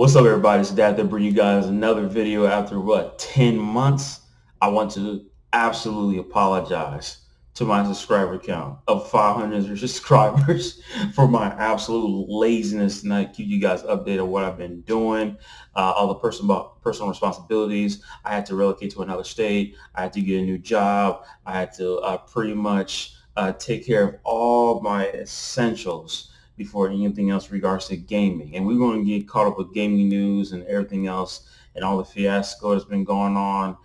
What's up, everybody? It's Dad to bring you guys another video after 10 months. I want to absolutely apologize to my subscriber count of 500 subscribers for my absolute laziness to not keep you guys updated on what I've been doing, all the personal responsibilities. I had to relocate to another state. I had to get a new job. I had to pretty much take care of all my essentials before anything else in regards to gaming. And we're going to get caught up with gaming news and everything else and all the fiasco that's been going on.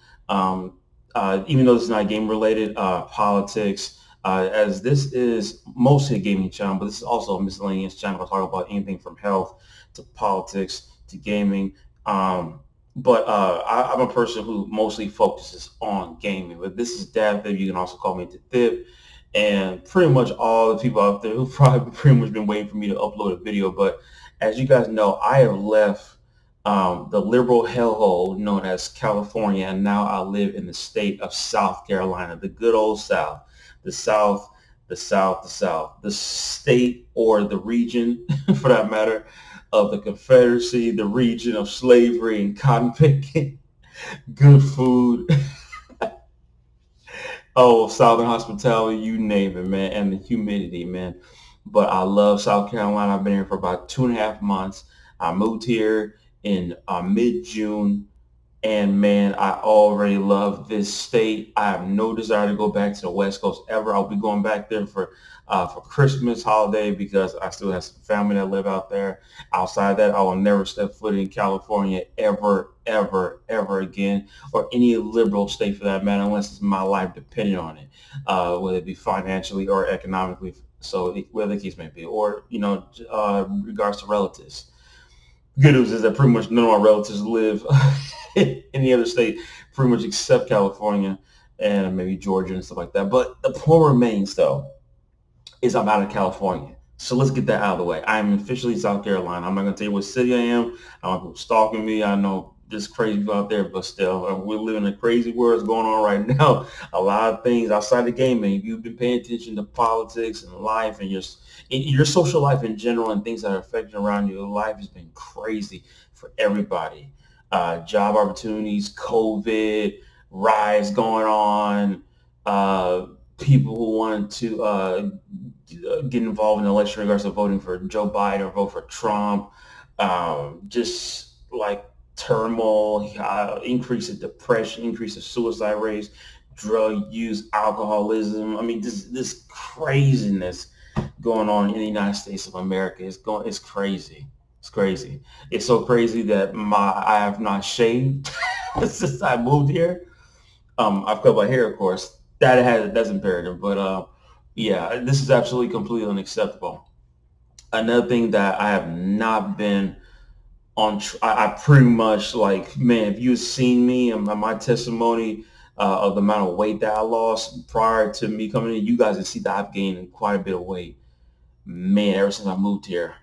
Even though this is not game related, politics, as this is mostly a gaming channel, but this is also a miscellaneous channel. I talk about anything from health to politics to gaming. I'm a person who mostly focuses on gaming. But this is Dad Thib. You can also call me Thib, and pretty much all the people out there who've probably pretty much been waiting for me to upload a video. But as you guys know, I have left the liberal hellhole known as California, and now I live in the state of South Carolina, the good old South, the South, the South, the South, the state or the region, for that matter, of the Confederacy, the region of slavery and cotton picking, good food, oh, Southern hospitality, you name it, man, and the humidity, man. But I love South Carolina. I've been here for about 2.5 months. I moved here in mid-June, and man, I already love this state. I have no desire to go back to the West Coast ever. I'll be going back there for Christmas holiday because I still have some family that live out there. Outside that, I will never step foot in California ever, ever, ever again, or any liberal state for that matter, unless it's my life depending on it, whether it be financially or economically. So whatever the case may be, or regards to relatives. Good news is that pretty much none of my relatives live in any other state, pretty much except California and maybe Georgia and stuff like that. But the point remains, though, is I'm out of California. So let's get that out of the way. I'm officially in South Carolina. I'm not going to tell you what city I am. I don't want people stalking me. I know there's crazy people out there, but still, we're living in a crazy world that's going on right now. A lot of things outside the gaming. If you've been paying attention to politics and life and your social life in general and things that are affecting around you, life has been crazy for everybody. Job opportunities, COVID, riots going on, people who wanted to get involved in the election in regards to voting for Joe Biden or vote for Trump, just like turmoil, increase of depression, increase of suicide rates, drug use, alcoholism. I mean, this craziness going on in the United States of America it's crazy. It's crazy. It's so crazy that I have not shaved since I moved here. I've cut my hair, of course. That's imperative, but yeah, this is absolutely completely unacceptable. Another thing that I have not been on, I pretty much like, man, if you've seen me and my testimony of the amount of weight that I lost prior to me coming in, you guys can see that I've gained quite a bit of weight, man, ever since I moved here,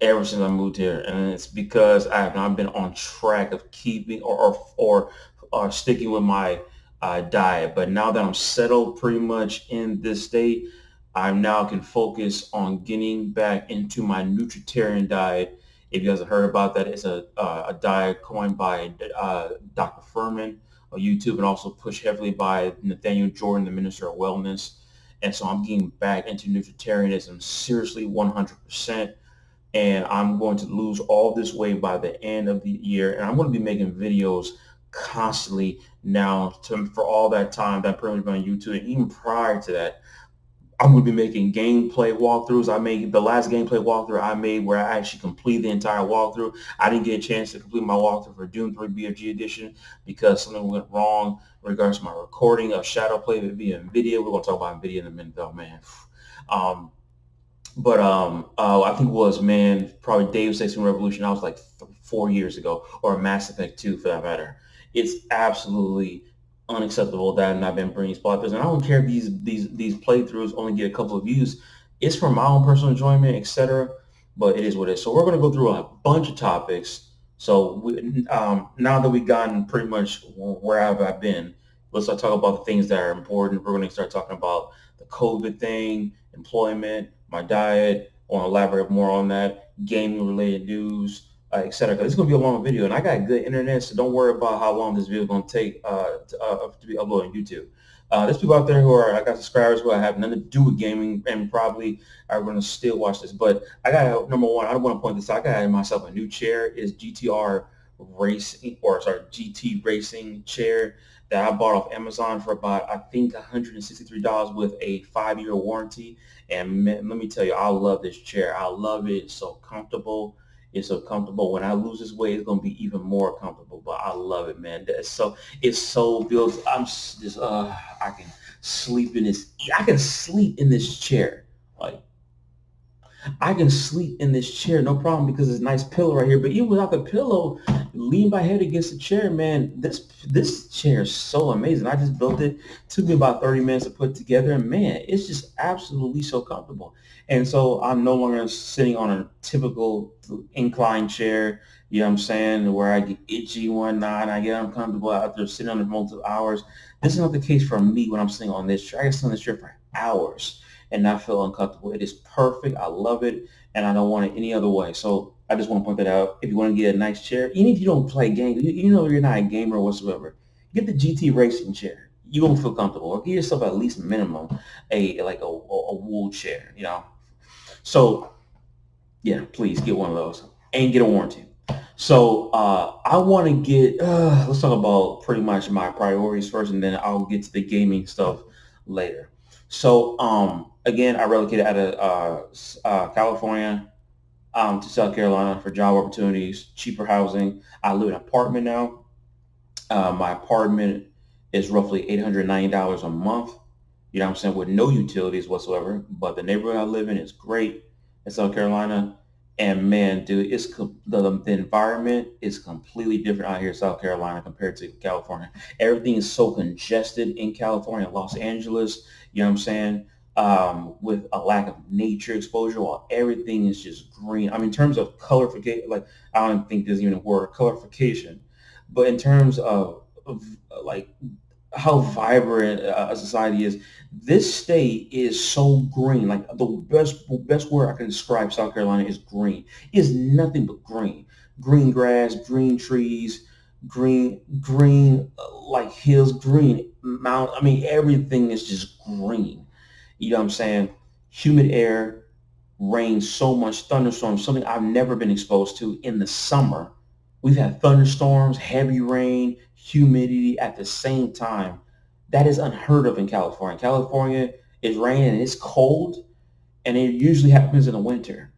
and it's because I have not been on track of keeping or sticking with my diet. But now that I'm settled pretty much in this state, I now can focus on getting back into my nutritarian diet. If you guys have heard about that, it's a diet coined by Dr. Furman on YouTube and also pushed heavily by Nathaniel Jordan, the Minister of Wellness. And so I'm getting back into nutritarianism seriously 100%, and I'm going to lose all this weight by the end of the year. And I'm going to be making videos constantly now for all that time that I've pretty much been on YouTube. And even prior to that, I'm going to be making gameplay walkthroughs. I made the last gameplay walkthrough I made where I actually completed the entire walkthrough. I didn't get a chance to complete my walkthrough for Doom 3 BFG Edition because something went wrong in regards to my recording of Shadowplay via NVIDIA. We're going to talk about NVIDIA in a minute, though, man. Um, I think it was, man, probably Deus Ex Revolution. I was like 4 years ago, or Mass Effect 2 for that matter. It's absolutely unacceptable that I've not been bringing playthroughs. And I don't care if these playthroughs only get a couple of views. It's for my own personal enjoyment, etc. But it is what it is. So we're going to go through a bunch of topics. So now that we've gotten pretty much where have I been, let's start talking about the things that are important. We're going to start talking about the COVID thing, employment, my diet. I want to elaborate more on that, gaming related news, etc. Because it's gonna be a long video, and I got good internet, so don't worry about how long this video is gonna take to be uploaded on YouTube. There's people out there who are I got subscribers who I have nothing to do with gaming and probably are gonna still watch this. But I got number one. I want to point this out. I got myself a new chair. Is GTR racing or sorry GT racing chair that I bought off Amazon for about I think $163 with a 5-year warranty. And man, let me tell you, I love this chair. I love it. It's so comfortable. It's so comfortable. When I lose this weight, it's gonna be even more comfortable. But I love it, man. It's so feels. Just I can sleep in this. I can sleep in this chair. Like I can sleep in this chair, no problem, because it's a nice pillow right here. But even without the pillow, lean my head against the chair, man. This chair is so amazing. I just built it. Took me about 30 minutes to put together, and man, it's just absolutely so comfortable. And so I'm no longer sitting on a typical incline chair. You know what I'm saying? Where I get itchy one night, I get uncomfortable after sitting on it for multiple hours. This is not the case for me when I'm sitting on this chair. I can sit on this chair for hours and not feel uncomfortable. It is perfect. I love it, and I don't want it any other way. So I just want to point that out. If you want to get a nice chair, even if you don't play games, you know you're not a gamer whatsoever, get the GT racing chair. You won't feel comfortable. Or give yourself at least minimum a wool chair. So yeah, please get one of those and get a warranty. So I want to get. Let's talk about pretty much my priorities first, and then I'll get to the gaming stuff later. So again, I relocated out of California to South Carolina for job opportunities, cheaper housing. I live in an apartment now. My apartment is roughly $890 a month. You know what I'm saying, with no utilities whatsoever. But the neighborhood I live in is great in South Carolina. And man, dude, the environment is completely different out here in South Carolina compared to California. Everything is so congested in California, Los Angeles. You know what I'm saying? With a lack of nature exposure, while everything is just green. I mean, in terms of colorification, like I don't think there's even a word colorification, but in terms of like how vibrant a society is. This state is so green. Like the best word I can describe South Carolina is green. It's nothing but green. Green grass, green trees, green like hills, green mount. I mean, everything is just green. You know what I'm saying? Humid air, rain so much, thunderstorms, something I've never been exposed to in the summer. We've had thunderstorms, heavy rain, humidity at the same time. That is unheard of in California. California is raining and it's cold, and it usually happens in the winter.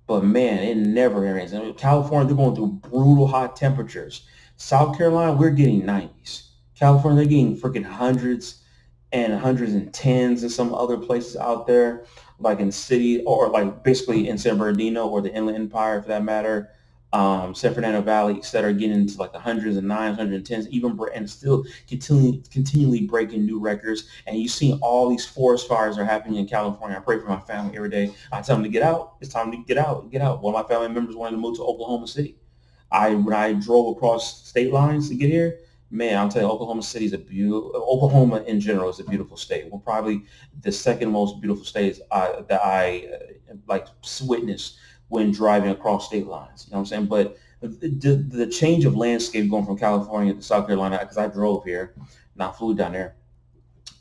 But man, it never rains. In California, they're going through brutal hot temperatures. South Carolina, we're getting 90s. California, they're getting freaking hundreds and tens in some other places out there, like in city or like basically in San Bernardino or the Inland Empire for that matter, San Fernando Valley, et cetera, getting into like the hundreds and nines, hundreds and tens, and still continually breaking new records. And you see all these forest fires are happening in California. I pray for my family every day. I tell them to get out. It's time to get out. Get out. One of my family members wanted to move to Oklahoma City. When I drove across state lines to get here, man, I'll tell you, Oklahoma City is a beautiful. Oklahoma in general is a beautiful state. Well, probably the second most beautiful state that I like witnessed when driving across state lines. You know what I'm saying? But the change of landscape going from California to South Carolina, because I drove here and I flew down there,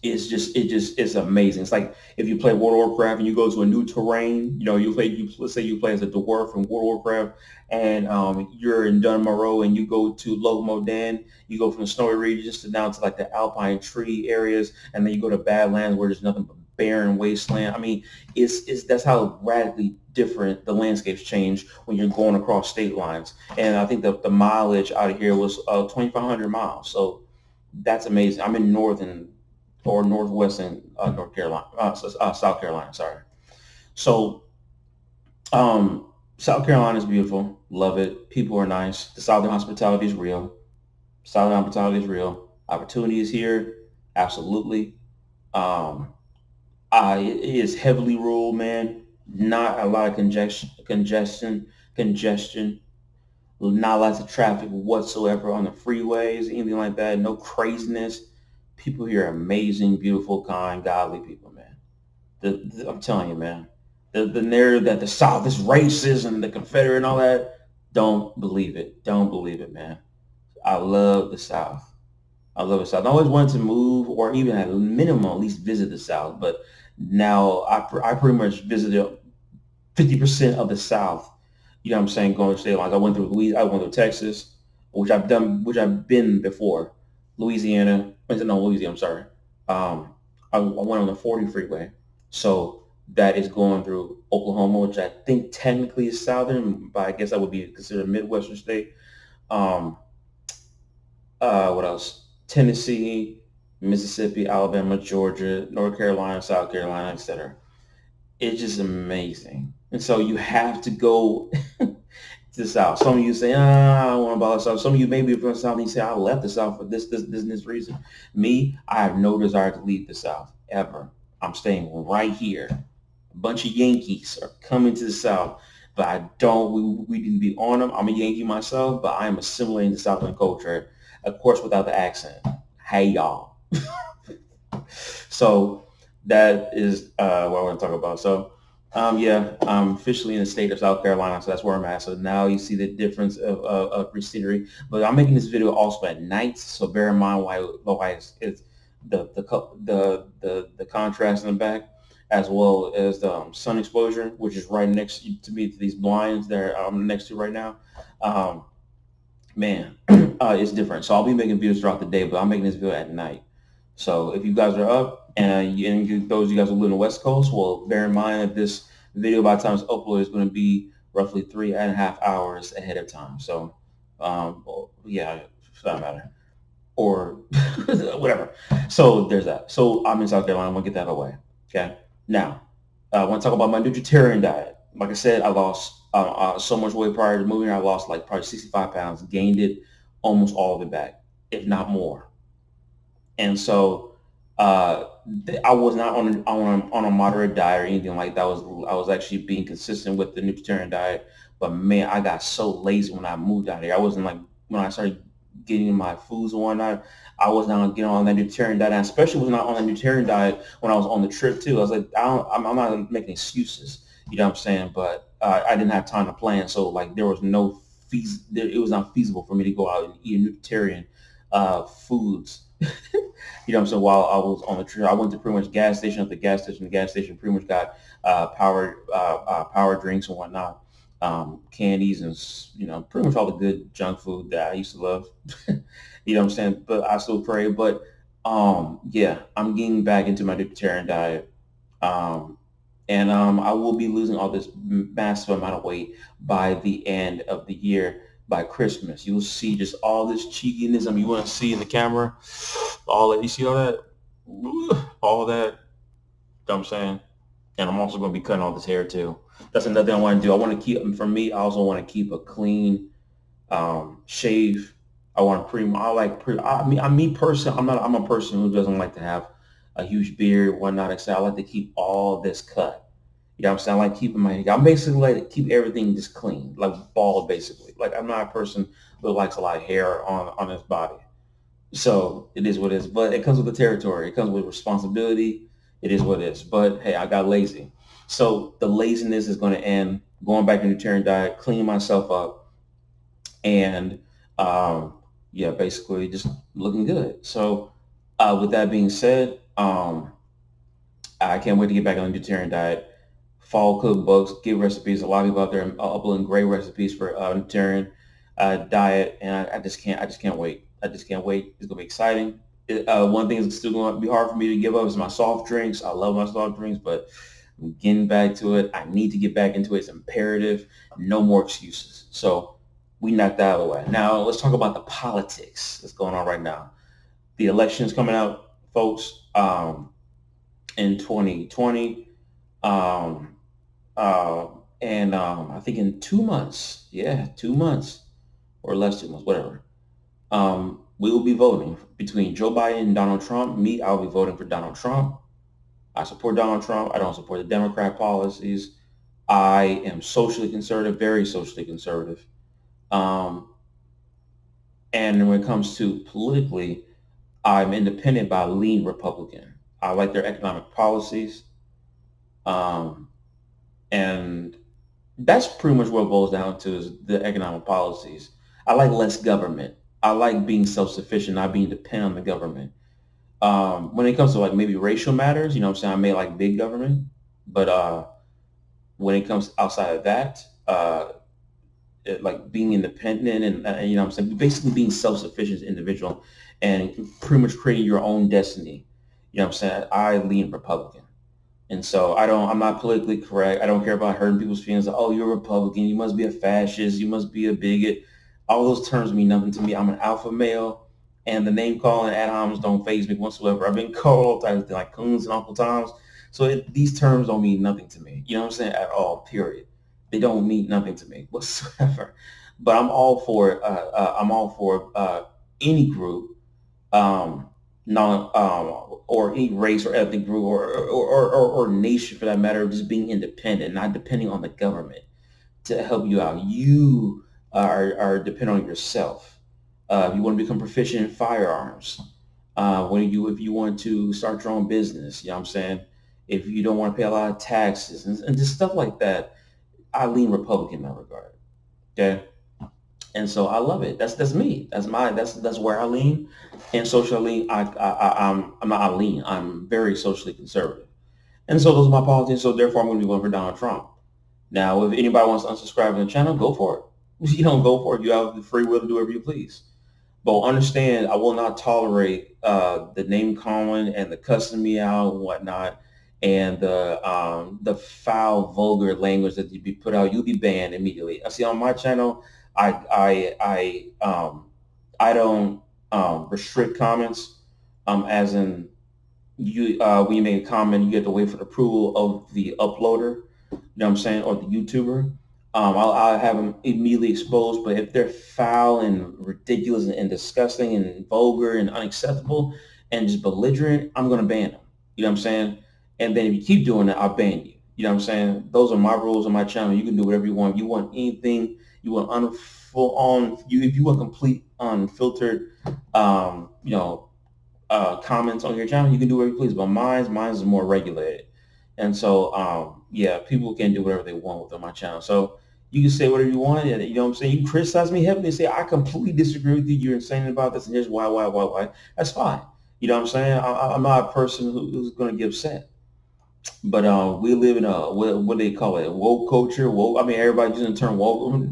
it's amazing. It's like if you play World of Warcraft and you go to a new terrain, let's say you play as a dwarf in World of Warcraft, and you're in Dunmorrow and you go to Lomodan, you go from the snowy regions to down to like the alpine tree areas, and then you go to Badlands where there's nothing but barren wasteland. I mean, it's that's how radically different the landscapes change when you're going across state lines. And I think the mileage out of here was 2,500 miles. So that's amazing. I'm in northern or northwestern North Carolina, South Carolina. Sorry. So South Carolina is beautiful. Love it. People are nice. The Southern hospitality is real. Southern hospitality is real. Opportunity is here. Absolutely. Um, it is heavily rural, man. Not a lot of congestion. Not lots of traffic whatsoever on the freeways, anything like that. No craziness. People here are amazing, beautiful, kind, godly people, man. I'm telling you, man. The narrative that the South is racist and the Confederate and all that. Don't believe it. Don't believe it, man. I love the South. I love the South. I always wanted to move or even at a minimum at least visit the South, but now I pretty much visited 50% of the South. You know what I'm saying? Going to state lines. I went through Louisiana, I went through Texas, which I've been before. Louisiana, no, Louisiana, I'm sorry. Um, I went on the 40 freeway. So that is going through Oklahoma, which I think technically is southern, but I guess that would be considered a Midwestern state. Um, what else? Tennessee, Mississippi, Alabama, Georgia, North Carolina, South Carolina, etc. It's just amazing. And so you have to go to the South. Some of you say, I don't want to bother the South. Some of you maybe from the South, and you say, I left the South for and this reason. Me, I have no desire to leave the South ever. I'm staying right here. A bunch of Yankees are coming to the South, but I don't, we didn't be on them. I'm a Yankee myself, but I am assimilating the Southern culture, of course, without the accent. Hey, y'all. So that is what I want to talk about. So yeah, I'm officially in the state of South Carolina, so that's where I'm at. So now you see the difference of scenery. But I'm making this video also at night, so bear in mind why it's the contrast in the back, as well as the sun exposure, which is right next to me to these blinds that I'm next to right now. Um, Man, it's different. So I'll be making videos throughout the day, but I'm making this video at night. So if you guys are up those of you guys who live in the West Coast, well, bear in mind that this video by the time it's uploaded is going to be roughly 3.5 hours ahead of time. So, well, yeah, for that matter, or whatever. So there's that. So I'm in South Carolina. I'm gonna get that away. Okay. Now, I want to talk about my nutritarian diet. Like I said, I lost so much weight prior to moving here. I lost like probably 65 pounds, gained it almost all of it back, if not more. And so I was not on a moderate diet or anything like that. I was actually being consistent with the nutritarian diet. But man, I got so lazy when I moved out here. I wasn't like when I started getting my foods and whatnot. I was not getting on that nutritarian diet. And I especially was not on that nutritarian diet when I was on the trip too. I was like, I'm not making excuses. You know what I'm saying? But I didn't have time to plan, so like there was no it was not feasible for me to go out and eat a nutritarian foods. You know what I'm saying? While I was on the trip, I went to pretty much gas station after gas station. The gas station pretty much got power drinks and whatnot, candies and pretty much all the good junk food that I used to love. You know what I'm saying? But I still pray. But yeah, I'm getting back into my vegetarian diet. Um, and I will be losing all this massive amount of weight by the end of the year. By Christmas, you'll see just all this cheekiness. I mean, you want to see in the camera, all that. You see all that, all that. You know what I'm saying? And I'm also going to be cutting all this hair too. That's another thing I want to do. I want to keep, for me, I also want to keep a clean shave. I want to I like me personally, I'm a person who doesn't like to have a huge beard, whatnot, etc. I like to keep all this cut. You know what I'm saying? I like keeping my, I basically like to keep everything just clean, like bald basically. Like I'm not a person who likes a lot of hair on his body. So it is what it is. But it comes with the territory. It comes with responsibility. It is what it is. But hey, I got lazy. So the laziness is going to end. Going back to the Nutritarian diet, cleaning myself up, and um, yeah, basically just looking good. So with that being said, I can't wait to get back on the Nutritarian diet. Fall cookbooks, give recipes. A lot of people out there are uploading great recipes for Nutritarian diet, and I just can't wait. I just can't wait. It's gonna be exciting. One thing that's still going to be hard for me to give up is my soft drinks. I love my soft drinks, but I'm getting back to it. I need to get back into it. It's imperative. No more excuses. So we knocked that out of the way. Now let's talk about the politics that's going on right now. The election's coming out, folks, in 2020. Um, uh, and I think in 2 months, yeah, 2 months or less 2 months, whatever, we will be voting between Joe Biden and Donald Trump. Me, I'll be voting for Donald Trump. I support Donald Trump. I don't support the Democrat policies. I am socially conservative, very socially conservative. Um, and when it comes to politically, I'm independent but I lean Republican. I like their economic policies. Um, and That's pretty much what it boils down to is the economic policies. I like less government. I like being self-sufficient, not being dependent on the government. When it comes to like maybe racial matters, what I'm saying, I may like big government, but when it comes outside of that, like being independent and what I'm saying, basically being self-sufficient as an individual and pretty much creating your own destiny. What I'm saying, I lean Republican. And so I'm not politically correct. I don't care about hurting people's feelings. Like, oh, you're a Republican. You must be a fascist. You must be a bigot. All those terms mean nothing to me. I'm an alpha male, and the name calling ad homs don't faze me whatsoever. I've been called all types of things like coons and Uncle Toms. So these terms don't mean nothing to me. You know what I'm saying? At all, period. They don't mean nothing to me whatsoever. But I'm all for any group um, non or any race or ethnic group or nation for that matter, just being independent, not depending on the government to help you out. You are dependent on yourself. If you want to become proficient in firearms, if you want to start your own business, you know what I'm saying? If you don't want to pay a lot of taxes and just stuff like that, I lean Republican in that regard. Okay. And so I love it. That's me. That's where I lean. And socially, I'm not I lean. I'm very socially conservative. And so those are my politics. So therefore, I'm going to be voting for Donald Trump. Now, if anybody wants to unsubscribe from the channel, go for it. You don't go for it. You have the free will to do whatever you please. But understand, I will not tolerate the name calling and the cussing me out and whatnot, and the foul, vulgar language that you be put out. You'll be banned immediately. I see on my channel, I don't restrict comments. As in you when you make a comment, you have to wait for the approval of the uploader. You know what I'm saying, or the YouTuber. I'll have them immediately exposed. But if they're foul and ridiculous and disgusting and vulgar and unacceptable and just belligerent, I'm gonna ban them. You know what I'm saying? And then if you keep doing that, I'll ban you. You know what I'm saying? Those are my rules on my channel. You can do whatever you want. You want anything, you want full on you if you want complete unfiltered you know comments on your channel, you can do whatever you please. But mine's is more regulated. And so, yeah, people can do whatever they want with on my channel. So you can say whatever you want. And, you know what I'm saying? You can criticize me heavily and say, I completely disagree with you. You're insane about this. And here's why. That's fine. You know what I'm saying? I'm not a person who's going to get upset. But we live in a, what do they call it? Woke culture. Woke. I mean, everybody's using the term woke.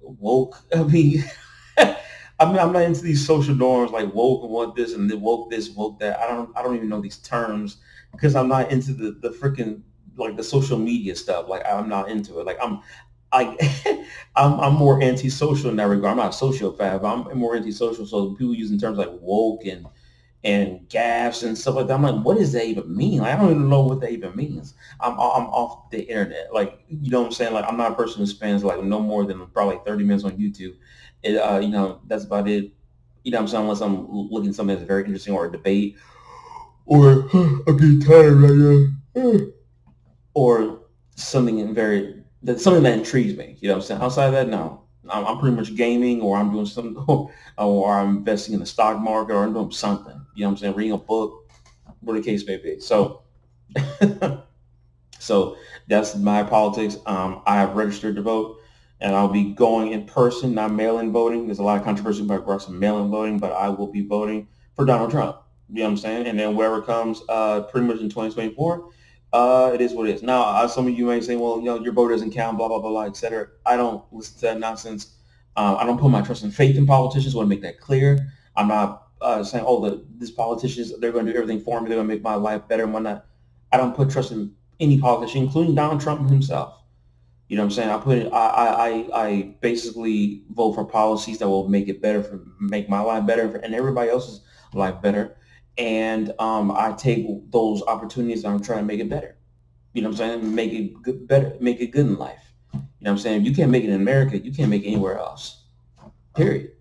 Woke. I mean, I'm not into these social norms like woke and want this and woke this, woke that. I don't even know these terms because I'm not into the freaking like the social media stuff. Like I'm not into it. Like I I'm more antisocial in that regard. I'm not a sociopath, but I'm more antisocial. So people using terms like woke and gaffs and stuff like that. I'm like, what does that even mean? Like, I don't even know what that even means. I'm off the internet. Like, you know what I'm saying? Like, I'm not a person who spends like no more than probably 30 minutes on YouTube. That's about it. You know what I'm saying? Unless I'm looking at something that's very interesting or a debate or I'm getting tired right now or something that intrigues me. You know what I'm saying? Outside of that, no. I'm pretty much gaming or I'm doing something or I'm investing in the stock market or I'm doing something. You know what I'm saying? Reading a book, whatever the case may be. So so that's my politics. I have registered to vote and I'll be going in person, not mail-in voting. There's a lot of controversy about some mail-in voting, but I will be voting for Donald Trump. You know what I'm saying? And then whatever comes pretty much in 2024, it is what it is. Now, some of you may say, well, your vote doesn't count, blah, blah, blah, blah, et cetera. I don't listen to that nonsense. I don't put my trust and faith in politicians. I want to make that clear. I'm not saying, oh, these politicians, they're going to do everything for me. They're going to make my life better and whatnot. I don't put trust in any politician, including Donald Trump himself. You know what I'm saying? I basically vote for policies that will make my life better and everybody else's life better. And I take those opportunities and I'm trying to make it better. You know what I'm saying? Make it good, better, make it good in life. You know what I'm saying? If you can't make it in America, you can't make it anywhere else. Period.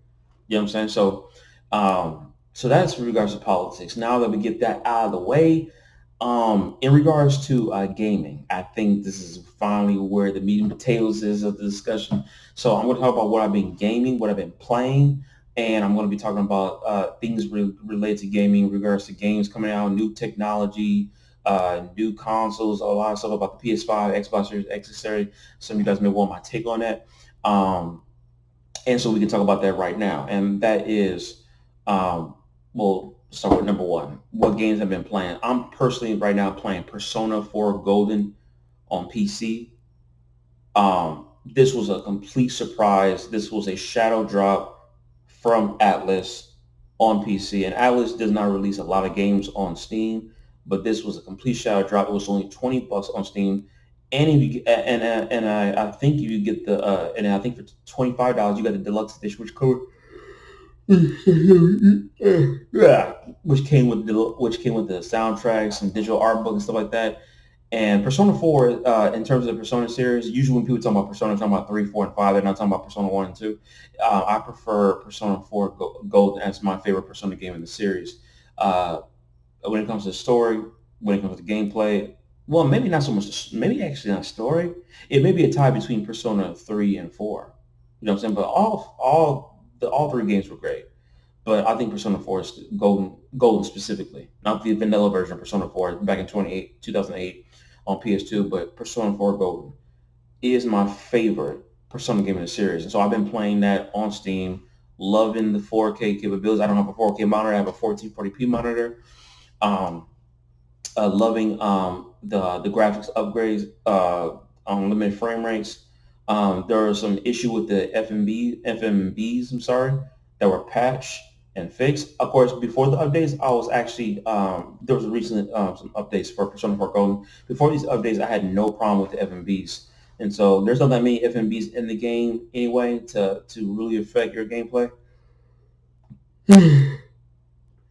You know what I'm saying? So that's in regards to politics. Now that we get that out of the way, in regards to gaming, I think this is finally where the meat and potatoes is of the discussion. So I'm going to talk about what I've been gaming, what I've been playing, and I'm going to be talking about things related to gaming in regards to games coming out, new technology, new consoles, a lot of stuff about the PS5, Xbox Series X, etc. Some of you guys may want my take on that. Um, and so we can talk about that right now. And that is, we'll start with number one. What games I've been playing? I'm personally right now playing Persona 4 Golden on PC. This was a complete surprise. This was a shadow drop from Atlas on PC. And Atlas does not release a lot of games on Steam, but this was a complete shadow drop. It was only $20 on Steam. And if you I think you get the and I think for $25 you got the deluxe edition, which covered yeah, which came with the soundtracks and digital art book and stuff like that. And Persona 4, in terms of the Persona series, usually when people talk about Persona, they're talking about 3, 4, and 5. They're not talking about Persona 1 and 2. I prefer Persona 4 Gold as my favorite Persona game in the series. Uh, when it comes to story, when it comes to gameplay, well, maybe not so much, maybe actually not story. It may be a tie between Persona 3 and 4. You know what I'm saying? But all three games were great. But I think Persona 4 is golden specifically, not the vanilla version of Persona 4 back in 2008 on PS2, but Persona 4 Golden is my favorite Persona game in the series. And so I've been playing that on Steam, loving the 4K capabilities. I don't have a 4K monitor, I have a 1440p monitor. Um, Loving the graphics upgrades, unlimited frame rates. There was some issue with the FMBs, I'm sorry, that were patched and fixed. Of course, before the updates, I was actually there was recently some updates for Persona 4 Golden. Before these updates, I had no problem with the FMBs, and so there's not that many FMBs in the game anyway to really affect your gameplay.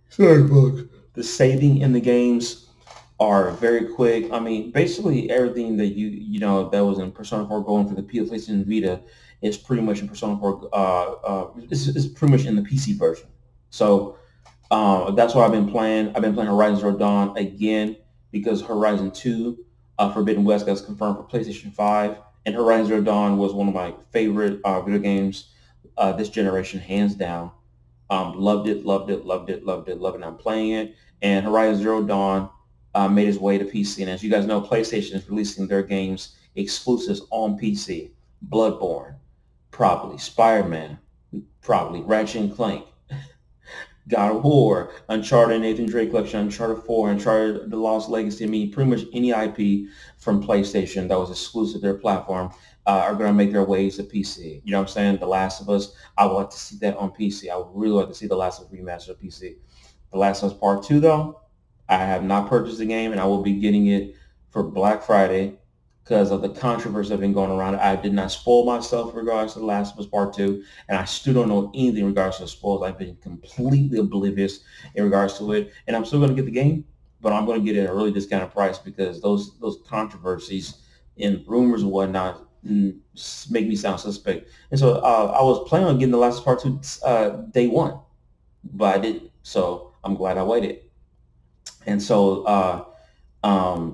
Sorry, folks. The saving in the games are very quick. I mean, basically everything that you know that was in Persona 4 Golden for the PlayStation Vita is pretty much in Persona 4. Is pretty much in the PC version. So that's what I've been playing. I've been playing Horizon Zero Dawn again because Horizon 2 Forbidden West got confirmed for PlayStation 5, and Horizon Zero Dawn was one of my favorite video games this generation, hands down. Loved it, loved it, loved it, loved it, loved it. I'm playing it. And Horizon Zero Dawn made its way to PC. And as you guys know, PlayStation is releasing their games exclusives on PC. Bloodborne, probably. Spider-Man, probably. Ratchet and Clank, God of War, Uncharted, Nathan Drake Collection, Uncharted 4, Uncharted The Lost Legacy. I mean, pretty much any IP from PlayStation that was exclusive to their platform are going to make their ways to PC. You know what I'm saying? The Last of Us, I would like to see that on PC. I would really like to see The Last of Us remastered on PC. The Last of Us Part 2, though, I have not purchased the game, and I will be getting it for Black Friday because of the controversy that's been going around. I did not spoil myself in regards to The Last of Us Part 2, and I still don't know anything in regards to the spoils. I've been completely oblivious in regards to it, and I'm still going to get the game, but I'm going to get it at a really discounted price because those controversies and rumors and whatnot make me sound suspect. And so I was planning on getting The Last of Us Part 2 day one, but I didn't. So I'm glad I waited. And so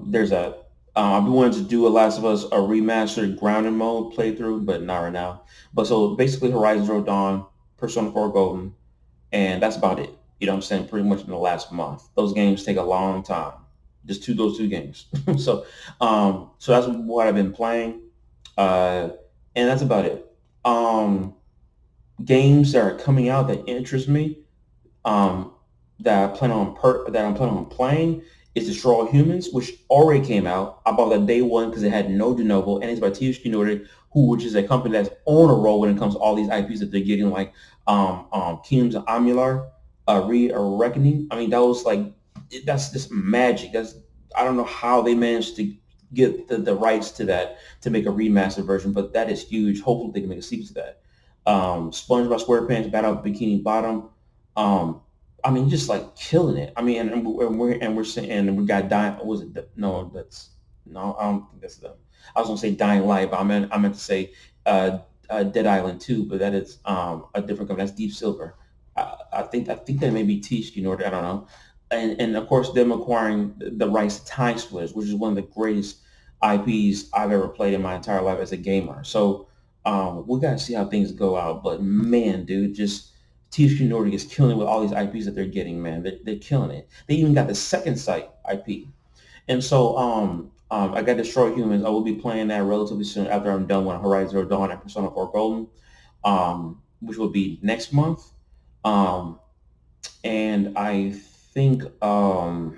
there's a I've been wanting to do a Last of Us a remastered grounded mode playthrough, but not right now. But so basically Horizon Zero Dawn, Persona 4 Golden, and that's about it. You know what I'm saying? Pretty much in the last month. Those games take a long time. Just those two games. So that's what I've been playing. Uh, and that's about it. Um, Games that are coming out that interest me, um, that I'm planning on playing is Destroy All Humans, which already came out. I bought that day one because it had no de novo, and it's by THQ Nordic, which is a company that's on a roll when it comes to all these IPs that they're getting, like Kingdoms of Amalur, Re a Reckoning. I mean, that was like that's just magic. That's I don't know how they managed to get the rights to that to make a remastered version, but that is huge. Hopefully, they can make a sequel to that. SpongeBob SquarePants Battle of Bikini Bottom. Um, I mean, just like killing it. I mean, and we're saying and we got dying. Was it no? That's no. I don't think that's them. I was gonna say Dying Light, but I meant to say Dead Island 2, but that is a different company. That's Deep Silver. I think that may be THQ Nordic. I don't know. And of course, them acquiring the rights to Time Splitters, which is one of the greatest IPs I've ever played in my entire life as a gamer. So we gotta see how things go out. But man, dude, just THQ Nordic is killing it with all these IPs that they're getting, man. They're killing it. They even got the Second Sight IP. And so I got Destroy Humans. I will be playing that relatively soon after I'm done with Horizon Zero Dawn and Persona 4 Golden, which will be next month. Um, and I think I'll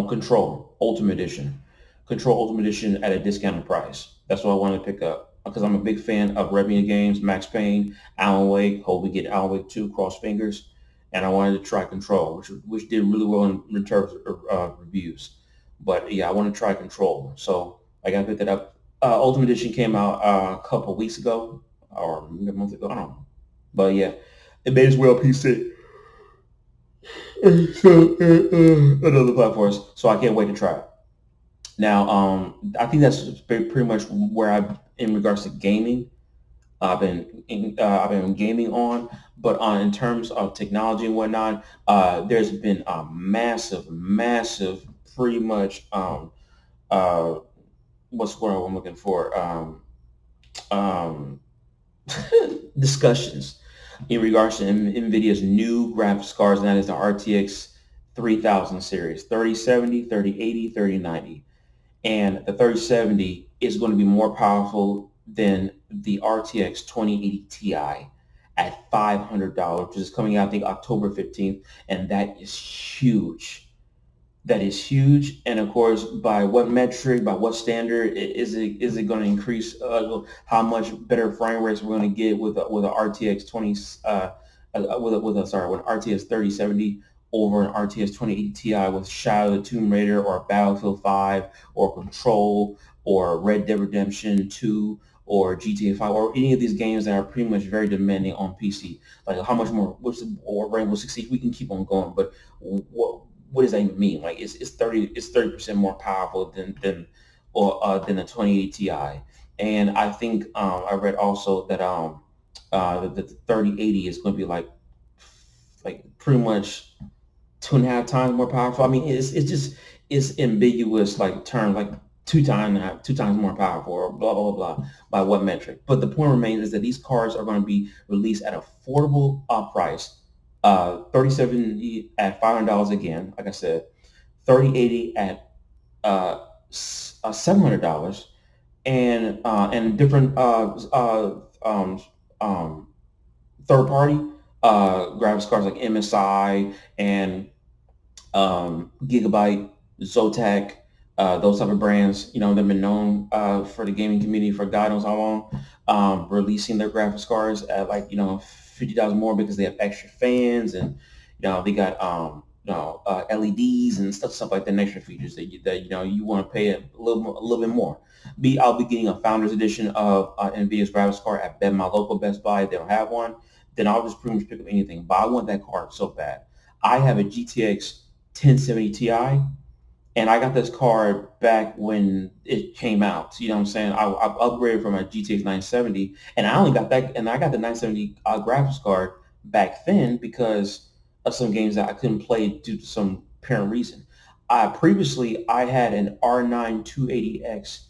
Control Ultimate Edition. Control Ultimate Edition at a discounted price. That's what I wanted to pick up because I'm a big fan of Revenue games, Max Payne, Alan Wake. Hope we get Alan Wake 2, cross fingers. And I wanted to try Control, which did really well in terms of reviews. But yeah, I want to try Control. So I got to pick that up. Ultimate Edition came out a couple of weeks ago or maybe a month ago. I don't know. But yeah, it made its way on PC. Another platforms. So I can't wait to try it. Now, I think that's pretty much where in regards to gaming, I've been gaming on, but in terms of technology and whatnot, there's been a massive, pretty much, uh, what's the word I'm looking for? Um, discussions in regards to NVIDIA's new graphics cards, and that is the RTX 3000 series, 3070, 3080, 3090. And the 3070 is going to be more powerful than the RTX 2080 Ti at $500, which is coming out, I think, October 15th. And that is huge. That is huge. And of course, by what metric, by what standard is it going to increase? How much better frame rates we're going to get with a RTX 20 with a sorry with RTX 3070 over an RTX 2080 Ti with Shadow of the Tomb Raider or Battlefield 5 or Control or Red Dead Redemption 2 or GTA 5 or any of these games that are pretty much very demanding on PC. Like how much more? Or Rainbow Six Siege? We can keep on going, but what does that even mean? Like it's 30% more powerful than the 2080 Ti. And I think I read also that the 3080 is going to be like pretty much 2.5 times more powerful. I mean, it's just it's ambiguous like term like two times more powerful or blah blah blah by what metric. But the point remains is that these cards are going to be released at affordable price. 3070 at $500 again, like I said. 3080 at $700 and different um, third party graphics cards like MSI and Gigabyte, Zotac, those type of brands, they've been known for the gaming community for God knows how long, releasing their graphics cards at like, $50 more because they have extra fans and, they got, LEDs and stuff like that, and extra features that you want to pay a little bit more. I'll be getting a founder's edition of NVIDIA's graphics card at my local Best Buy. If they don't have one, then I'll just pretty much pick up anything. But I want that card so bad. I have a GTX 1070 Ti, and I got this card back when it came out. You know what I'm saying? I upgraded from a GTX 970, and I only got that, and I got the 970 graphics card back then because of some games that I couldn't play due to some apparent reason. Previously, I had an R9 280X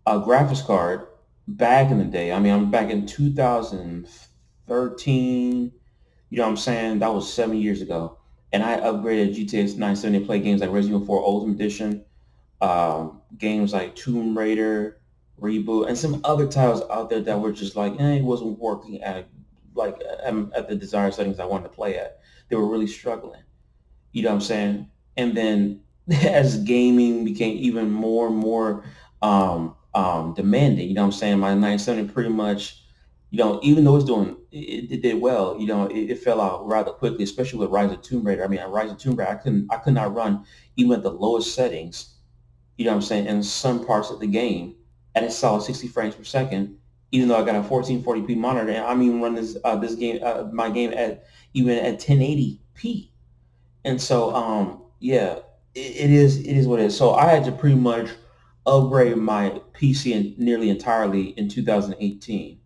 graphics card back in the day. I mean, I'm back in 2013. You know what I'm saying? That was 7 years ago. And I upgraded GTX 970 to play games like Resident Evil 4 Ultimate Edition, games like Tomb Raider, Reboot, and some other titles out there that were just like, it wasn't working at the desired settings I wanted to play at. They were really struggling. You know what I'm saying? And then as gaming became even more and more demanding, you know what I'm saying? My 970 pretty much, even though it did well, it fell out rather quickly, especially with Rise of Tomb Raider. I mean, at Rise of Tomb Raider, I could not run even at the lowest settings, you know what I'm saying, in some parts of the game at a solid 60 frames per second, even though I got a 1440p monitor, and I'm even running this game, my game at even at 1080p. And so, yeah, it is what it is. So I had to pretty much upgrade my PC nearly entirely in 2018,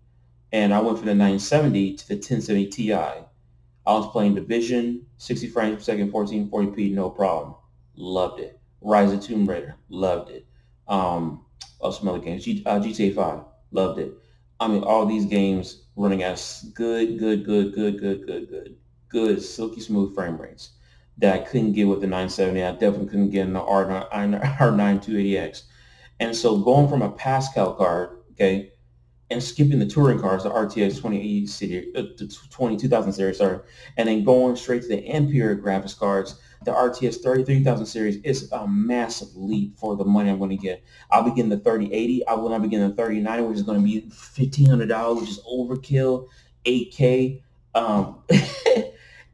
and I went from the 970 to the 1070 Ti. I was playing Division, 60 frames per second, 1440p, no problem. Loved it. Rise of Tomb Raider, loved it. Some other games, GTA 5, loved it. I mean, all these games running at good, silky smooth frame rates. that I couldn't get with the 970. I definitely couldn't get in the R9 280X. And so going from a Pascal card, okay, and skipping the touring cars, the RTX 2080 series, the 2000 series, sorry, and then going straight to the Ampere graphics cards, the RTX 33,000 series is a massive leap for the money I'm going to get. I'll be getting the 3080. I will not be getting the 3090, which is going to be $1,500, which is overkill. 8K.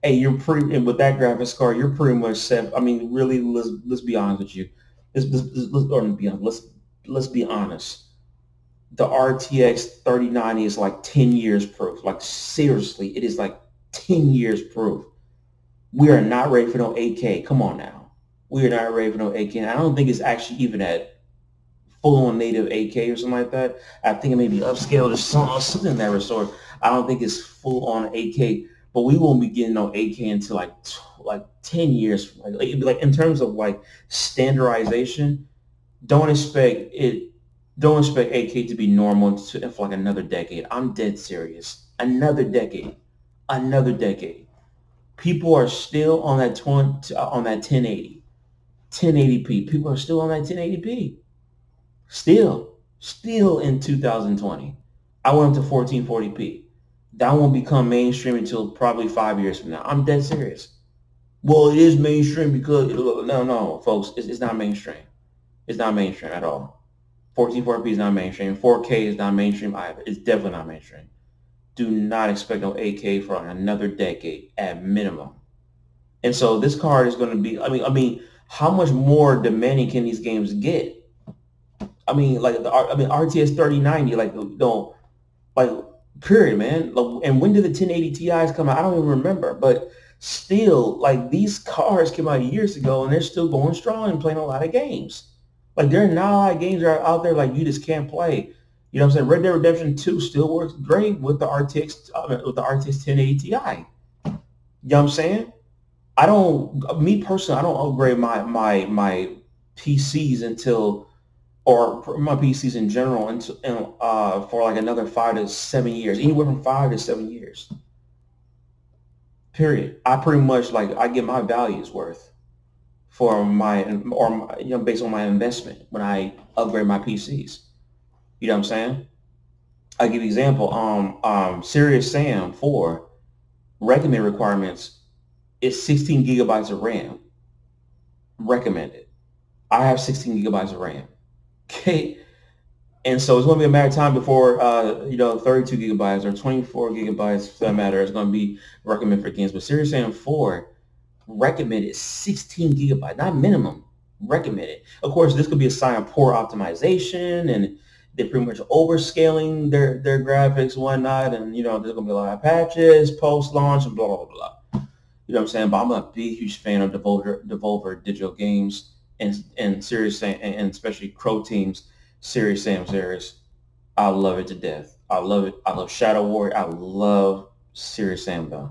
Hey, you're pretty, and with that graphics card, you're pretty much set. I mean, really, let's be honest with you. Let's be honest. The RTX 3090 is like 10 years proof. Like seriously, it is like 10 years proof. We are not ready for no 8K. Come on now. We are not ready for no 8K. And I don't think it's actually even at full on native 8K or something like that. I think it may be upscaled or something in that resort. I don't think it's full on 8K, but we won't be getting no 8K until like 10 years. Like in terms of like standardization, don't expect it. Don't expect 8K to be normal for like another decade. I'm dead serious. Another decade. Another decade. People are still on that 1080, 1080p. People are still on that 1080p. Still in 2020. I went up to 1440p. That won't become mainstream until probably 5 years from now. I'm dead serious. Well, it is mainstream because no, folks, it's not mainstream. It's not mainstream at all. 1440p is not mainstream. 4K is not mainstream either. It's definitely not mainstream. Do not expect no 8K for another decade at minimum. And so this card is going to be. I mean, how much more demanding can these games get? I mean, like RTX 3090, like no, like period, man. Like, and when did the 1080 Ti's come out? I don't even remember, but still, like these cards came out years ago, and they're still going strong and playing a lot of games. Like there are not a lot of games that are out there like you just can't play. You know what I'm saying? Red Dead Redemption 2 still works great with the RTX 1080 Ti. You know what I'm saying? Me personally, I don't upgrade my PCs until or my PCs in general until for like another 5 to 7 years, anywhere from 5 to 7 years. Period. I pretty much like I get my values worth for based on my investment when I upgrade my PCs. You know what I'm saying? I give you an example. Serious Sam 4 recommended requirements is 16 gigabytes of RAM recommended. I have 16 gigabytes of RAM. Okay, and so it's going to be a matter of time before 32 gigabytes or 24 gigabytes, for that matter, is going to be recommended for games. But Serious Sam 4 recommended 16 gigabytes, not minimum, recommended. Of course, this could be a sign of poor optimization and they're pretty much overscaling their graphics and whatnot. And, there's going to be a lot of patches post-launch and blah, blah, blah. You know what I'm saying? But I'm a big, huge fan of Devolver Digital Games and Serious Sam, and especially Crow Team's Serious Sam series. I love it to death. I love it. I love Shadow Warrior. I love Serious Sam though.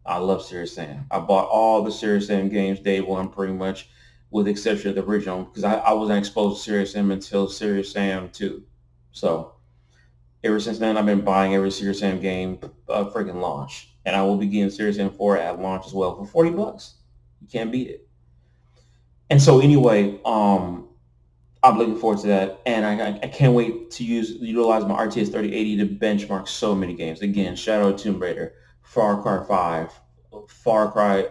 I love Serious Sam. I bought all the Serious Sam games day one pretty much, with the exception of the original, because I wasn't exposed to Serious Sam until Serious Sam 2. So ever since then, I've been buying every Serious Sam game freaking launch. And I will be getting Serious Sam 4 at launch as well for $40. You can't beat it. And so anyway, I'm looking forward to that, and I can't wait to utilize my RTX 3080 to benchmark so many games. Again, Shadow of Tomb Raider, Far Cry 5, Far Cry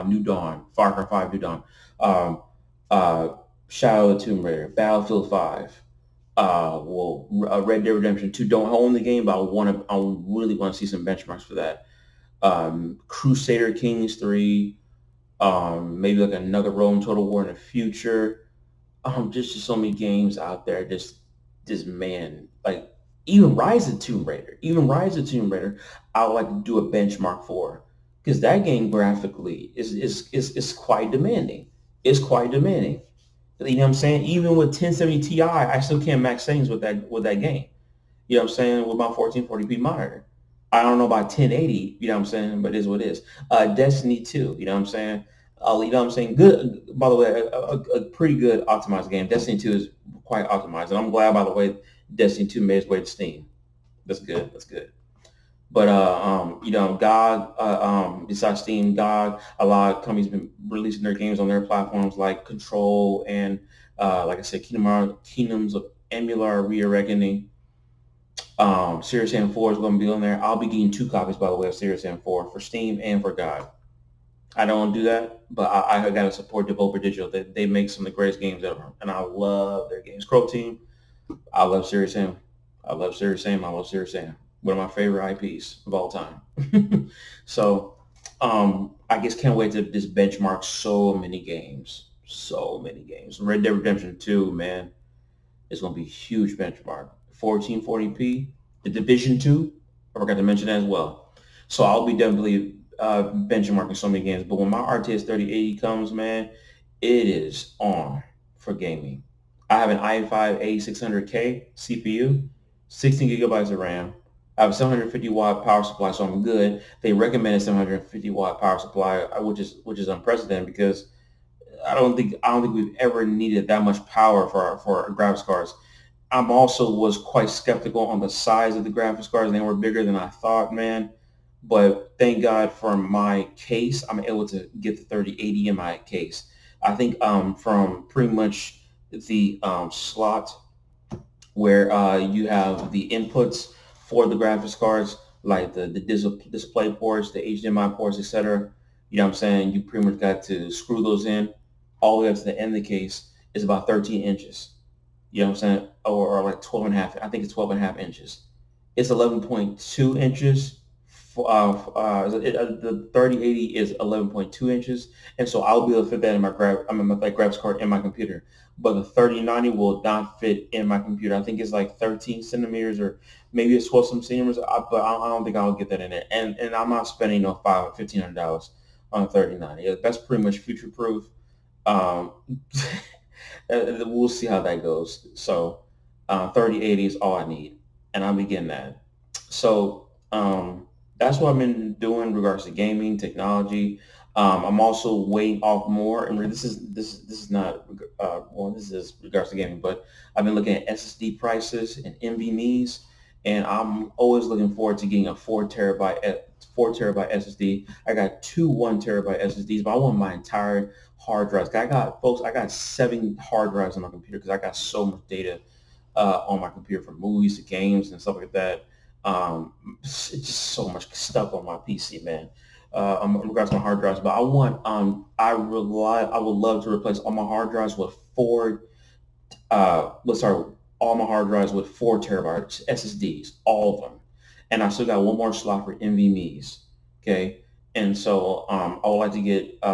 New Dawn, Far Cry 5 New Dawn, um, uh, Shadow of Tomb Raider, Battlefield 5, Red Dead Redemption 2. Don't own the game, but I really want to see some benchmarks for that. Crusader Kings 3, maybe like another Rome Total War in the future. Just so many games out there. Just man, like even Rise of Tomb Raider, I would like to do a benchmark for, because that game graphically is quite demanding. It's quite demanding. You know what I'm saying? Even with 1070 Ti, I still can't max settings with that game. You know what I'm saying? With my 1440p monitor. I don't know about 1080, you know what I'm saying, but it is what it is. Destiny 2, you know what I'm saying? You know what I'm saying? Good, by the way, a pretty good optimized game. Destiny 2 is quite optimized. And I'm glad, by the way, Destiny 2 made its way to Steam. That's good. That's good. But GOG, besides Steam, GOG, a lot of companies been releasing their games on their platforms like Control and like I said, Kingdoms of Amalur: Re-Awakening. Serious Sam 4 is going to be on there. I'll be getting two copies, by the way, of Serious Sam 4 for Steam and for GOG. I don't do that, but I got to support Devolver Digital. They make some of the greatest games ever, and I love their games. Crow Team, I love Serious Sam. I love Serious Sam. I love Serious Sam. One of my favorite IPs of all time. So, I guess can't wait to just benchmark so many games. So many games. Red Dead Redemption 2, man, is going to be a huge benchmark. 1440p. The Division 2, I forgot to mention that as well. So I'll be definitely benchmarking so many games. But when my RTS 3080 comes, man, it is on for gaming. I have an i5 A600K CPU, 16 gigabytes of RAM. I have a 750 watt power supply, so I'm good. They recommend a 750 watt power supply, which is unprecedented because I don't think we've ever needed that much power for our graphics cards. I'm also was quite skeptical on the size of the graphics cards. They were bigger than I thought, man. But thank God for my case, I'm able to get the 3080 in my case. I think from pretty much the slot where you have the inputs for the graphics cards, like the display ports, the HDMI ports, etc. You know what I'm saying? You pretty much got to screw those in all the way up to the end of the case. Is about 13 inches. You know what I'm saying? Or like 12 and a half. I think it's 12 and a half inches. It's 11.2 inches. The 3080 is 11.2 inches. And so I'll be able to fit that in my graphics card in my computer. But the 3090 will not fit in my computer. I think it's like 13 centimeters or maybe it's 12 centimeters, but I don't think I'll get that in there. And I'm not spending no $1,500 on a 3090. Yeah, that's pretty much future proof. Um, we'll see how that goes. So 3080 is all I need, and I'm getting that. So that's what I've been doing in regards to gaming technology. I'm also weighing off more, and this is not this is regards to gaming, but I've been looking at SSD prices and NVMe's, and I'm always looking forward to getting a 4 terabyte SSD. I got two 1 terabyte SSDs, but I want my entire hard drives. I got 7 hard drives on my computer because I got so much data on my computer from movies to games and stuff like that. It's just so much stuff on my PC, man. In regards to my hard drives, but I would love to replace all my hard drives with let's start all my hard drives with 4 terabytes SSDs, all of them. And I still got one more slot for NVMe's. Okay. And so I would like to get 2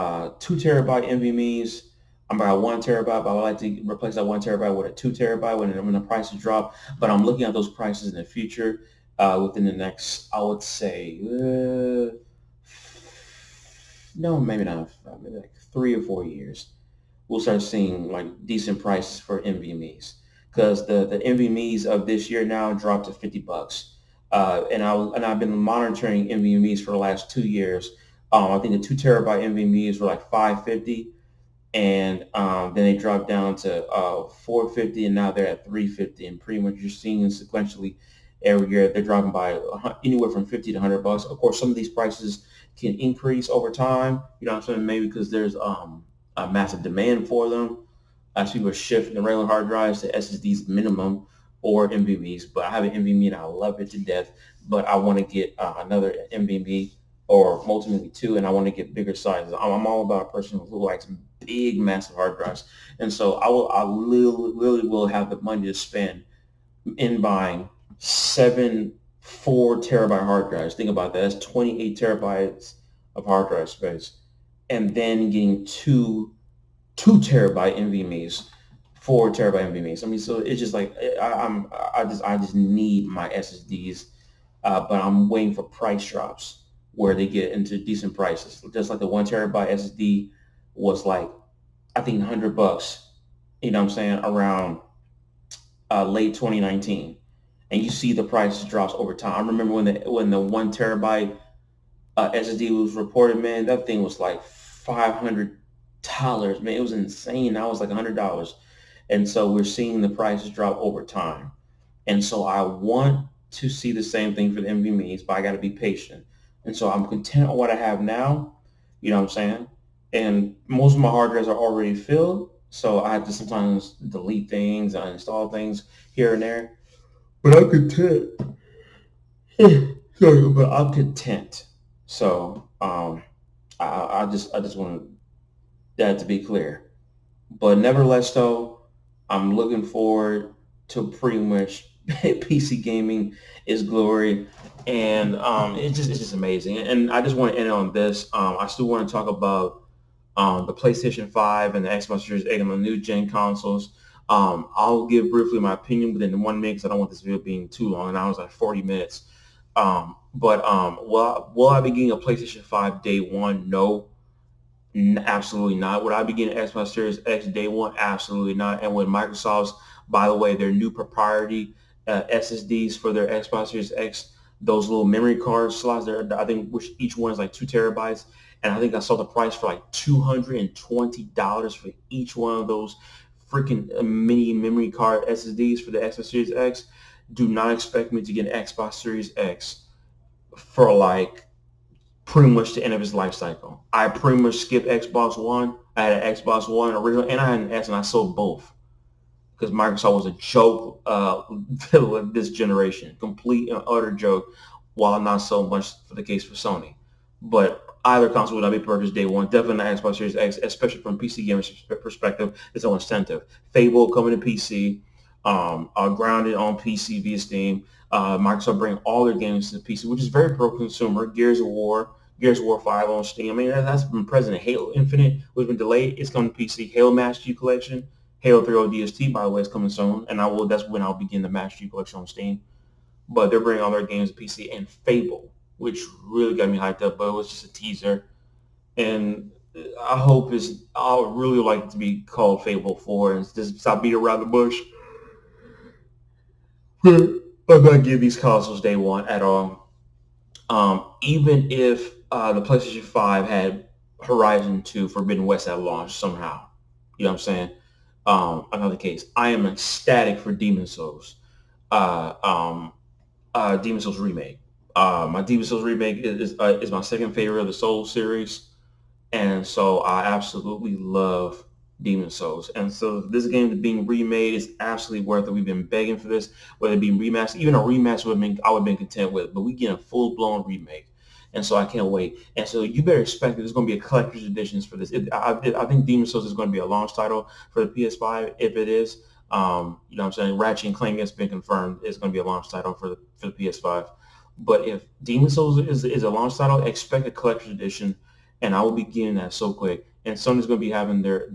terabyte NVMe's. I'm about 1 terabyte, but I would like to replace that 1 terabyte with a 2 terabyte when the prices drop. But I'm looking at those prices in the future within the next, I would say, no, maybe not, maybe like 3 or 4 years we'll start seeing like decent prices for NVMe's because the NVMe's of this year now dropped to $50. I've been monitoring NVMe's for the last 2 years. I think the 2 terabyte NVMe's were like 550, and then they dropped down to 450, and now they're at 350. And pretty much you're seeing sequentially every year they're dropping by anywhere from 50 to $100. Of course, some of these prices can increase over time. You know what I'm saying? Maybe because there's a massive demand for them as people are shifting the regular hard drives to SSDs minimum or NVMe's. But I have an NVMe and I love it to death. But I want to get another NVMe or ultimately two, and I want to get bigger sizes. I'm all about a person who likes big, massive hard drives, and so I really will have the money to spend in buying 7 4 terabyte hard drives. Think about that. That's 28 terabytes of hard drive space, and then getting two terabyte NVMe's, 4 terabyte NVMe's. I mean, so it's just like I just need my SSDs, but I'm waiting for price drops where they get into decent prices. Just like the 1 terabyte SSD was like I think $100. You know what I'm saying? Around late 2019, and you see the price drops over time. I remember when the 1 terabyte SSD was reported, man, that thing was like $500. Man, it was insane. Now it's like $100, and so we're seeing the prices drop over time. And so I want to see the same thing for the NVMe's, but I got to be patient. And so I'm content on what I have now. You know what I'm saying? And most of my hard drives are already filled, so I have to sometimes delete things, uninstall things here and there. But I'm content. Sorry, but I'm content. So I just want that to be clear. But nevertheless, though, I'm looking forward to pretty much PC gaming is glory, and it's just amazing. And I just want to end on this. I still want to talk about the PlayStation 5 and the Xbox Series 8 on the new gen consoles. I'll give briefly my opinion within 1 minute because I don't want this video being too long, and I was like 40 minutes. But will I be getting a PlayStation 5 day one? No. Absolutely not. Would I be getting Xbox Series X day one? Absolutely not. And with Microsoft's, by the way, their new proprietary SSDs for their Xbox Series X, those little memory card slots, there, I think which each one is like 2 TB, and I think I saw the price for like $220 for each one of those freaking mini memory card SSDs for the Xbox Series X. Do not expect me to get an Xbox Series X for like pretty much the end of his life cycle. I pretty much skipped Xbox One. I had an Xbox One original, and I had an S, and I sold both because Microsoft was a joke this generation, complete and utter joke. While not so much for the case for Sony, but either console would not be purchased day one. Definitely not Xbox Series X, especially from PC gamers perspective. There's no incentive. Fable coming to PC, grounded on PC via Steam. Microsoft bring all their games to PC, which is very pro-consumer. Gears of War 5 on Steam. I mean, that's been present in Halo Infinite, which has been delayed. It's coming to PC. Halo Master Chief Collection, Halo 3 ODST, by the way, is coming soon, and that's when I'll begin the Master Chief Collection on Steam. But they're bringing all their games to PC, and Fable, which really got me hyped up, but it was just a teaser. And I would really like it to be called Fable 4 and just stop beating around the bush. I'm not give these consoles day one at all. Even if the PlayStation 5 had Horizon 2 Forbidden West at launch somehow. You know what I'm saying? Another case. I am ecstatic for Demon's Souls. Uh, um, Demon's Souls remake. My Demon's Souls remake is my second favorite of the Souls series, and so I absolutely love Demon Souls. And so this game being remade is absolutely worth it. We've been begging for this, whether it be remastered, even a remaster I would have been content with. But we get a full blown remake, and so I can't wait. And so you better expect that there's going to be a collector's editions for this. I think Demon Souls is going to be a launch title for the PS5. If it is, you know what I'm saying, Ratchet and Clank has been confirmed. It's going to be a launch title for the PS5. But if Demon Souls is a launch title, expect a collector's edition, and I will be getting that so quick. And Sony's going to be having their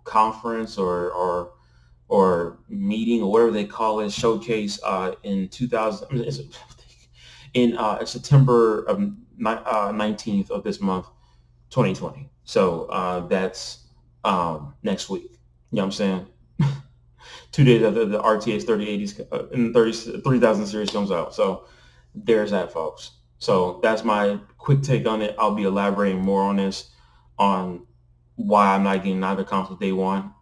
conference or meeting or whatever they call it, showcase in 2000 in September of 19th of this month, 2020. So that's next week. You know what I'm saying? 2 days after the RTX 3080s and 3000 series comes out. So there's that, folks. So that's my quick take on it. I'll be elaborating more on this, on why I'm not getting either console day one.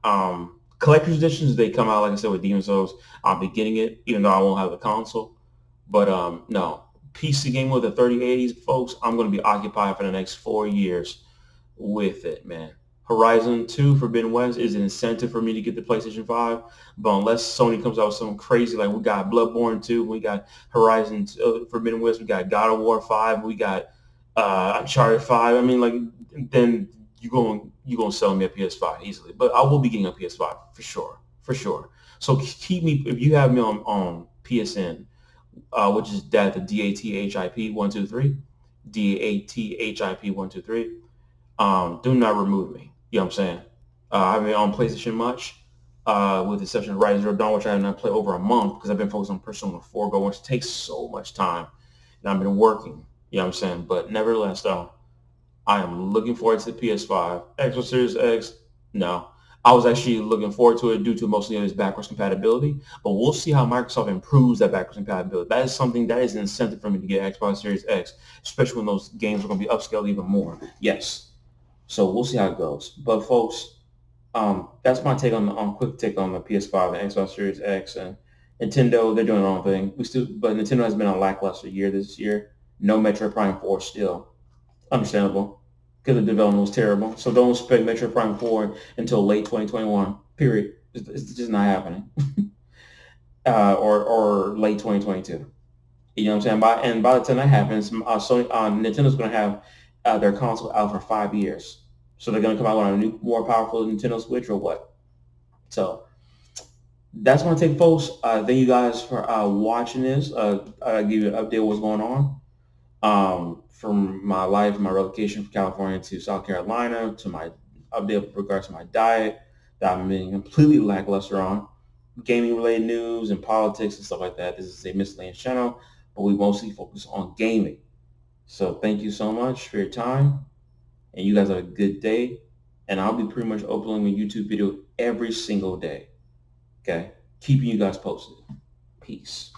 Collector's editions, they come out, like I said, with Demon's Souls. I'll be getting it, even though I won't have the console. But no, PC game with the 3080s, folks, I'm going to be occupied for the next 4 years with it, man. Horizon 2 Forbidden West is an incentive for me to get the PlayStation 5. But unless Sony comes out with something crazy, like we got Bloodborne 2, we got Horizon Forbidden West, we got God of War 5, we got Uncharted 5. I mean, like, then you gonna sell me a PS5 easily. But I will be getting a PS5 for sure, for sure. So keep me, if you have me on PSN, which is that the DATHIP123, DATHIP123. Do not remove me. You know what I'm saying? I've been on PlayStation much, with the exception of Rise Zero Dawn, which I have not played over a month because I've been focused on Persona 4 Go, which takes so much time, and I've been working. You know what I'm saying? But nevertheless, though, I am looking forward to the PS5. Xbox Series X, no. I was actually looking forward to it due to mostly its backwards compatibility, but we'll see how Microsoft improves that backwards compatibility. That is something that is an incentive for me to get Xbox Series X, especially when those games are going to be upscaled even more. Yes. So we'll see how it goes. But folks, that's my take on quick take on the PS5 and Xbox Series X, and Nintendo, they're doing their own thing. But Nintendo has been a lackluster year this year. No Metroid Prime 4 still. Understandable, because the development was terrible. So don't expect Metroid Prime 4 until late 2021. Period. It's just not happening. Or late 2022. You know what I'm saying? By the time that happens, Nintendo's going to have their console out for 5 years. So they're going to come out with a new, more powerful Nintendo Switch or what? So that's my take, folks. Thank you guys for watching this. I'll give you an update of what's going on from my life, my relocation from California to South Carolina, to my update with regards to my diet that I'm being completely lackluster on, gaming related news and politics and stuff like that. This is a miscellaneous channel, but we mostly focus on gaming. So thank you so much for your time, and you guys have a good day. And I'll be pretty much uploading a YouTube video every single day. Okay, keeping you guys posted. Peace.